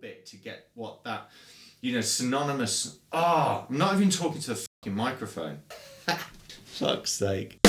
bit to get what that, you know, synonymous. I'm not even talking to the fucking microphone. Fuck's sake.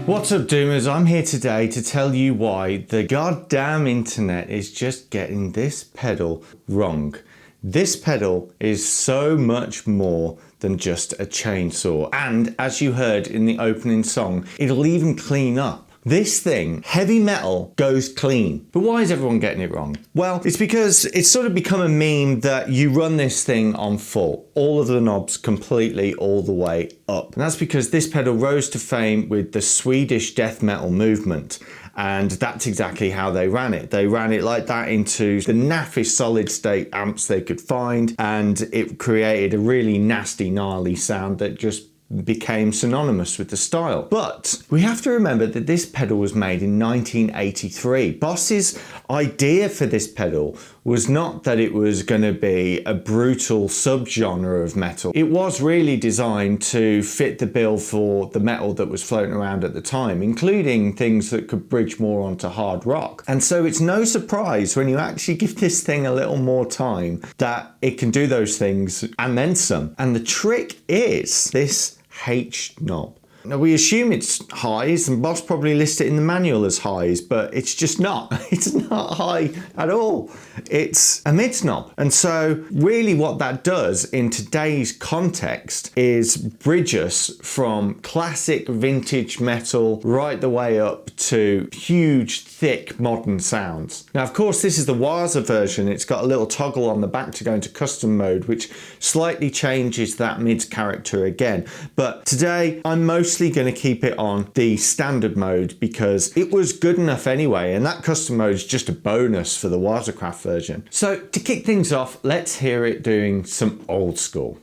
What's up, Doomers? I'm here today to tell you why the goddamn internet is just getting this pedal wrong. This pedal is so much more than just a chainsaw, and as you heard in the opening song, it'll even clean up. This thing, heavy metal, goes clean. But why is everyone getting it wrong? Well, it's because it's sort of become a meme that you run this thing on full, all of the knobs completely all the way up. And that's because this pedal rose to fame with the Swedish death metal movement. And that's exactly how they ran it. They ran it like that into the naffest solid state amps they could find, and it created a really nasty, gnarly sound that just became synonymous with the style. But we have to remember that this pedal was made in 1983. Boss's idea for this pedal was not that it was going to be a brutal subgenre of metal. It was really designed to fit the bill for the metal that was floating around at the time, including things that could bridge more onto hard rock. And so it's no surprise when you actually give this thing a little more time that it can do those things and then some. And the trick is this H knob. Now we assume it's highs, and Boss probably lists it in the manual as highs, but it's just not. It's not high at all. It's a mids knob. And so really what that does in today's context is bridge us from classic vintage metal right the way up to huge, thick modern sounds. Now of course this is the Waza version. It's got a little toggle on the back to go into custom mode, which slightly changes that mids character again. But today I'm mostly going to keep it on the standard mode because it was good enough anyway, and that custom mode is just a bonus for the Waza Craft version. So to kick things off, let's hear it doing some old school.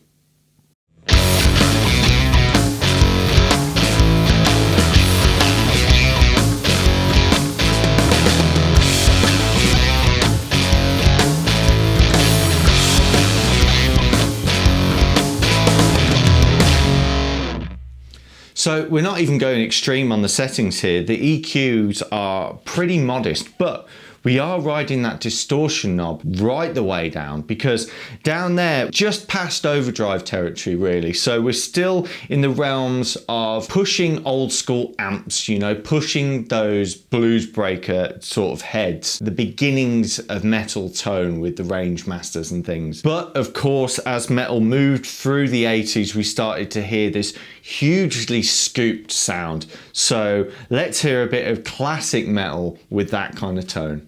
So we're not even going extreme on the settings here. The EQs are pretty modest, but we are riding that distortion knob right the way down, because down there, just past overdrive territory really. So we're still in the realms of pushing old school amps, you know, pushing those blues breaker sort of heads, the beginnings of metal tone with the range masters and things. But of course, as metal moved through the 80s, we started to hear this hugely scooped sound. So let's hear a bit of classic metal with that kind of tone.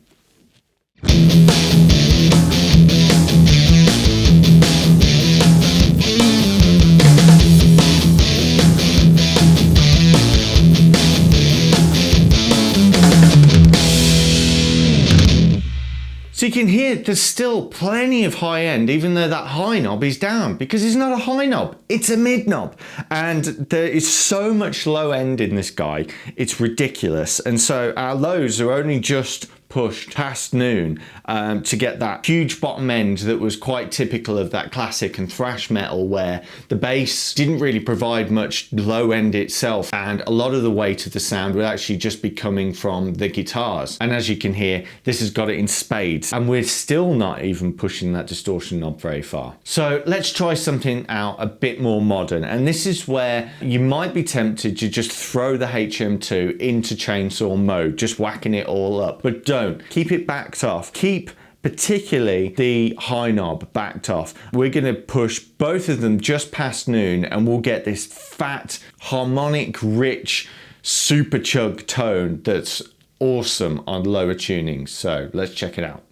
So you can hear there's still plenty of high end, even though that high knob is down, because it's not a high knob, it's a mid knob. And there is so much low end in this guy, it's ridiculous. And so our lows are only just pushed past noon to get that huge bottom end that was quite typical of that classic and thrash metal, where the bass didn't really provide much low end itself, and a lot of the weight of the sound would actually just be coming from the guitars. And as you can hear, this has got it in spades, and we're still not even pushing that distortion knob very far. So let's try something out a bit more modern, and this is where you might be tempted to just throw the HM-2 into chainsaw mode, just whacking it all up, but don't. Keep it backed off. Keep particularly the high knob backed off. We're going to push both of them just past noon, and we'll get this fat, harmonic, rich, super chug tone that's awesome on lower tunings. So let's check it out.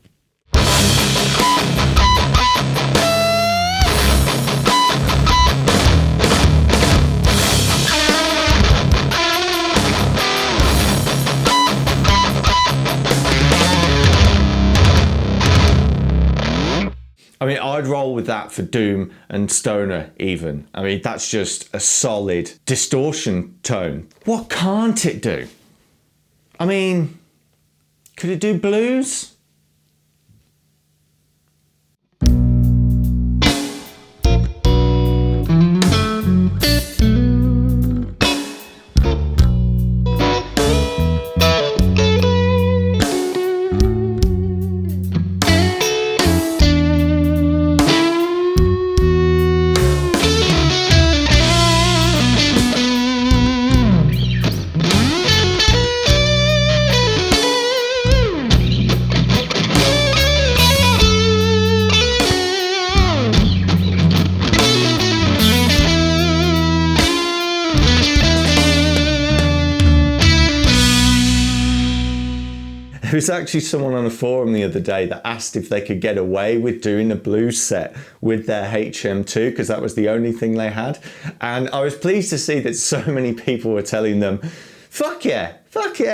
I mean, I'd roll with that for Doom and Stoner even. I mean, that's just a solid distortion tone. What can't it do? I mean, could it do blues? There was actually someone on a forum the other day that asked if they could get away with doing a blues set with their HM-2 because that was the only thing they had. And I was pleased to see that so many people were telling them, fuck yeah,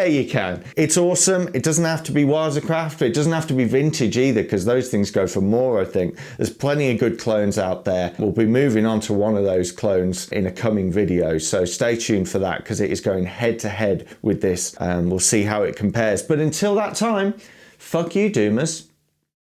you can. It's awesome. It doesn't have to be Waza Craft. It doesn't have to be vintage either because those things go for more, I think. There's plenty of good clones out there. We'll be moving on to one of those clones in a coming video. So stay tuned for that because it is going head to head with this and we'll see how it compares. But until that time, fuck you, Doomers.